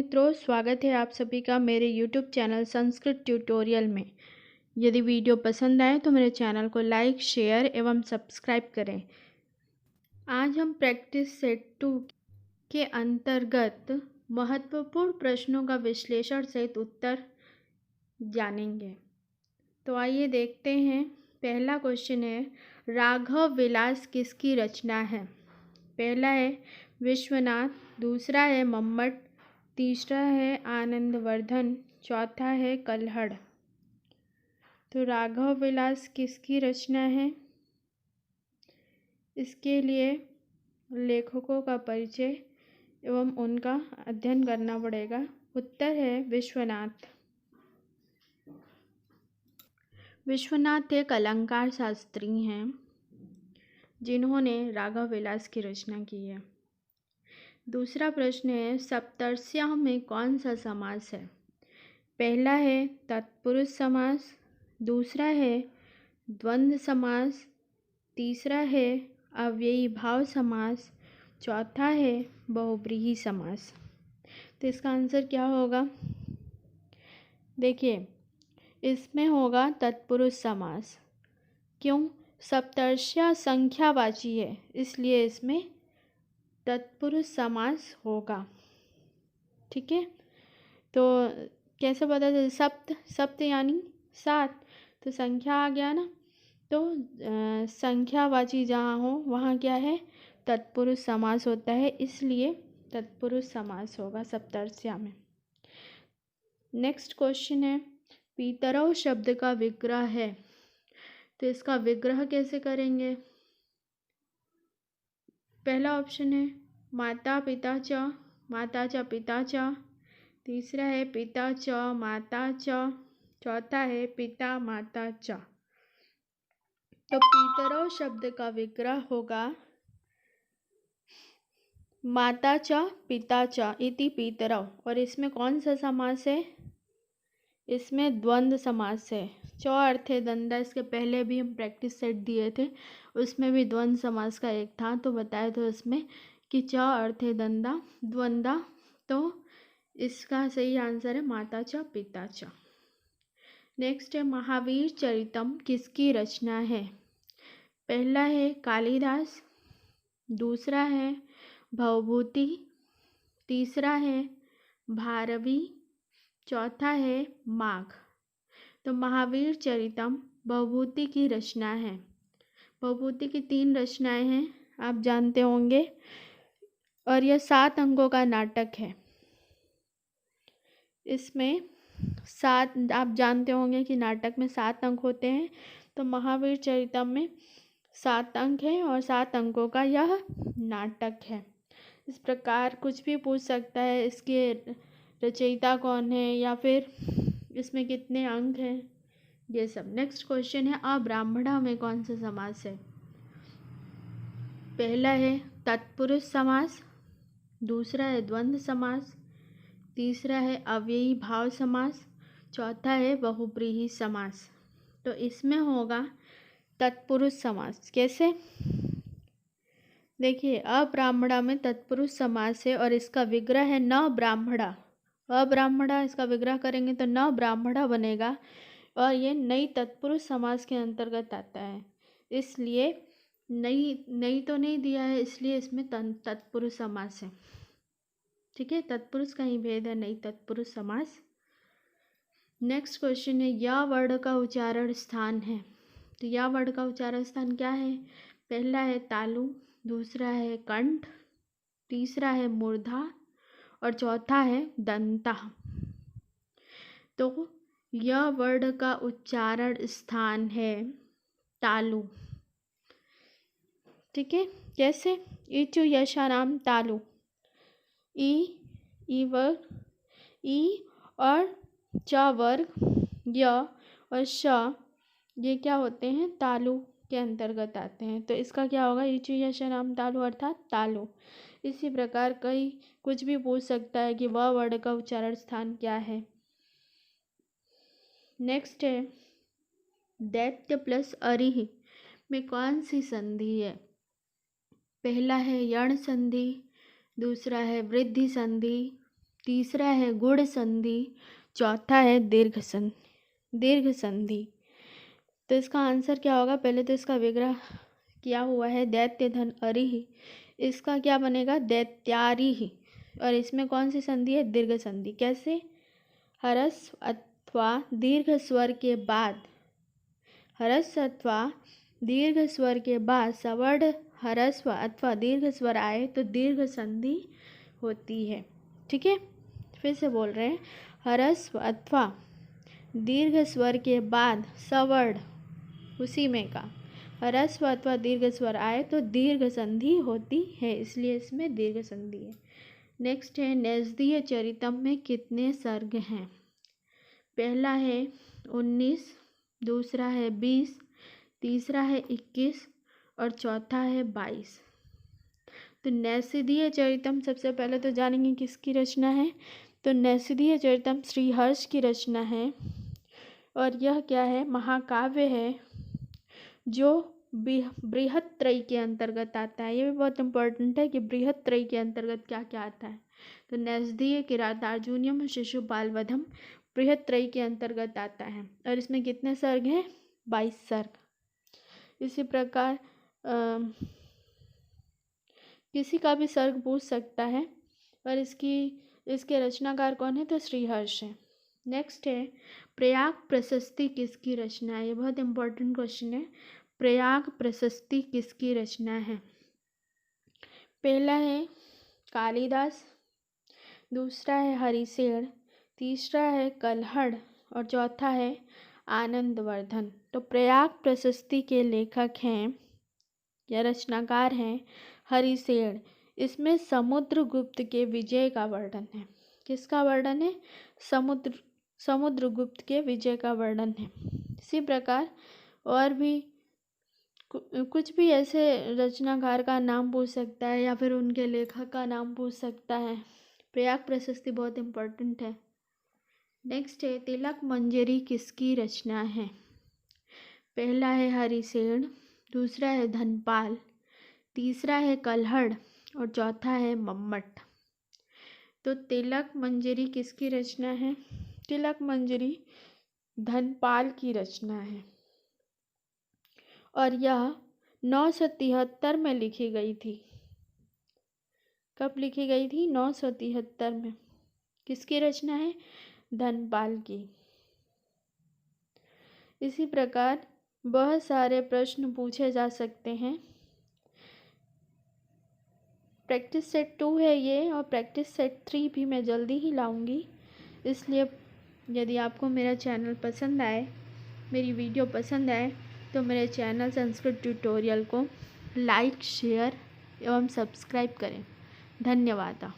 मित्रों, स्वागत है आप सभी का मेरे YouTube चैनल संस्कृत ट्यूटोरियल में। यदि वीडियो पसंद आए तो मेरे चैनल को लाइक, शेयर एवं सब्सक्राइब करें। आज हम प्रैक्टिस सेट 2 के अंतर्गत महत्वपूर्ण प्रश्नों का विश्लेषण सहित उत्तर जानेंगे। तो आइए देखते हैं। पहला क्वेश्चन है, राघव विलास किसकी रचना है? पहला है विश्वनाथ, दूसरा है मम्मट, तीसरा है आनंदवर्धन, चौथा है कल्हड़। तो राघव विलास किसकी रचना है? इसके लिए लेखकों का परिचय एवं उनका अध्ययन करना पड़ेगा। उत्तर है विश्वनाथ। विश्वनाथ एक अलंकार शास्त्री हैं जिन्होंने राघव विलास की रचना की है। दूसरा प्रश्न है, सप्तर्षियों में कौन सा समास है? पहला है तत्पुरुष समास, दूसरा है द्वंद्व समास, तीसरा है अव्ययी भाव समास, चौथा है बहुव्रीहि समास। तो इसका आंसर क्या होगा? देखिए, इसमें होगा तत्पुरुष समास। क्यों? सप्तर्षियाँ संख्यावाची है, इसलिए इसमें तत्पुरुष समास होगा। ठीक है, तो कैसे पता चले? सप्त यानी 7, तो संख्या आ गया ना। तो संख्यावाची जहाँ हो वहाँ क्या है? तत्पुरुष समास होता है, इसलिए तत्पुरुष समास होगा सप्तर्षियाँ में। नेक्स्ट क्वेश्चन है, पितरौ शब्द का विग्रह है, तो इसका विग्रह कैसे करेंगे? पहला ऑप्शन है माता पिता च, माता च पिता च, तीसरा है पिता च माता च, चौथा है पिता माता च। तो पितरौ शब्द का विग्रह होगा माता च पिता च इति पितरौ। और इसमें कौन सा समास है? इसमें द्वंद्व समास है। च अर्थे दंदा, इसके पहले भी हम प्रैक्टिस सेट दिए थे, उसमें भी द्वंद्व समास का एक था, तो बताया था उसमें कि च अर्थे दंदा द्वंदा। तो इसका सही आंसर है माता च पिता च। नेक्स्ट है, महावीर चरितम किसकी रचना है? पहला है कालिदास, दूसरा है भवभूति, तीसरा है भारवी, चौथा है माघ। तो महावीर चरितम भवभूति की रचना है। भवभूति की 3 रचनाएं हैं, आप जानते होंगे, और यह 7 अंकों का नाटक है। इसमें 7, आप जानते होंगे कि नाटक में 7 अंक होते हैं, तो महावीर चरितम में 7 अंक है और 7 अंकों का यह नाटक है। इस प्रकार कुछ भी पूछ सकता है, इसके रचयिता कौन है या फिर इसमें कितने अंक हैं, ये सब। नेक्स्ट क्वेश्चन है, अब्राह्मणा में कौन सा समास है? पहला है तत्पुरुष समास, दूसरा है द्वंद्व समास, तीसरा है अव्ययी भाव समास, चौथा है बहुव्रीहि समास। तो इसमें होगा तत्पुरुष समास। कैसे? देखिए, अब्राह्मणा में तत्पुरुष समास है और इसका विग्रह है न ब्राह्मणा। अब्राह्मणा इसका विग्रह करेंगे तो न ब्राह्मणा बनेगा, और ये नई तत्पुरुष समास के अंतर्गत आता है, इसलिए नई तो नहीं दिया है, इसलिए इसमें तत्पुरुष समास है। ठीक है, तत्पुरुष का ही भेद है, नई तत्पुरुष समास। नेक्स्ट क्वेश्चन है, या वर्ण का उच्चारण स्थान है, तो या वर्ण का उच्चारण स्थान क्या है? पहला है तालु, दूसरा है कंठ, तीसरा है मूर्धा और चौथा है दंता। तो यह वर्ण का उच्चारण स्थान है तालु। ठीक है, कैसे? इचु यशानाम तालु, ई वर्ग, ई और च वर्ग, य और श, ये क्या होते हैं? तालु के अंतर्गत आते हैं। तो इसका क्या होगा? इचु यशानाम तालु अर्थात तालु। इसी प्रकार कुछ भी पूछ सकता है कि वह वर्ण का उच्चारण स्थान क्या है। नेक्स्ट है, दैत्य प्लस अरिह में कौन सी संधि है? पहला है यण संधि, दूसरा है वृद्धि संधि, तीसरा है गुण संधि, चौथा है दीर्घ संधि। तो इसका आंसर क्या होगा? पहले तो इसका विग्रह किया हुआ है दैत्य धन अरिहि, इसका क्या बनेगा? दैत्यारिहि। और इसमें कौन सी संधि है? दीर्घ संधि। कैसे? ह्रस्व अथवा दीर्घ स्वर के बाद, ह्रस्व अथवा दीर्घ स्वर के बाद सवर्ण ह्रस्व अथवा दीर्घ स्वर आए तो दीर्घ संधि होती है। ठीक है, फिर से बोल रहे हैं, ह्रस्व अथवा दीर्घ स्वर के बाद सवर्ण, उसी में का ह्रस्व अथवा दीर्घ स्वर आए तो दीर्घ संधि होती है, इसलिए इसमें दीर्घ संधि है। नेक्स्ट है, नेषधीय चरितम में कितने सर्ग हैं? पहला है 19, दूसरा है 20, तीसरा है 21 और चौथा है 22। तो नेषधीय चरितम सबसे पहले तो जानेंगे किसकी रचना है। तो नेषधीय चरितम श्रीहर्ष की रचना है और यह क्या है? महाकाव्य है जो बृहत्त्रयी के अंतर्गत आता है। ये भी बहुत इंपॉर्टेंट है कि बृहत्त्रयी के अंतर्गत क्या क्या आता है। तो नेषधीय, किरातार्जुनीयम, शिशुपाल वधम बृहत्त्रयी के अंतर्गत आता है और इसमें कितने सर्ग हैं? 22 सर्ग। इसी प्रकार किसी का भी सर्ग पूछ सकता है और इसके रचनाकार कौन है? तो श्रीहर्ष है। नेक्स्ट है, प्रयाग प्रशस्ति किसकी रचना है? ये बहुत इंपॉर्टेंट क्वेश्चन है। प्रयाग प्रशस्ति किसकी रचना है? पहला है कालिदास, दूसरा है हरिसेन, तीसरा है कल्हड़ और चौथा है आनंदवर्धन। तो प्रयाग प्रशस्ति के लेखक हैं या रचनाकार हैं हरिसेन। इसमें समुद्रगुप्त के विजय का वर्णन है। किसका वर्णन है? समुद्रगुप्त के विजय का वर्णन है। इसी प्रकार और भी कुछ भी ऐसे रचनाकार का नाम पूछ सकता है या फिर उनके लेखक का नाम पूछ सकता है। प्रयाग प्रशस्ति बहुत इम्पोर्टेंट है। नेक्स्ट है, तिलक मंजरी किसकी रचना है? पहला है हरिसेन, दूसरा है धनपाल, तीसरा है कल्हड़ और चौथा है मम्मट। तो तिलक मंजरी किसकी रचना है? तिलक मंजरी धनपाल की रचना है और यह 973 में लिखी गई थी। कब लिखी गई थी? 973 में। किसकी रचना है? धनपाल की। इसी प्रकार बहुत सारे प्रश्न पूछे जा सकते हैं। प्रैक्टिस सेट 2 है ये और प्रैक्टिस सेट 3 भी मैं जल्दी ही लाऊंगी। इसलिए यदि आपको मेरा चैनल पसंद आए, मेरी वीडियो पसंद आए तो मेरे चैनल संस्कृत ट्यूटोरियल को लाइक, शेयर एवं सब्सक्राइब करें। धन्यवाद।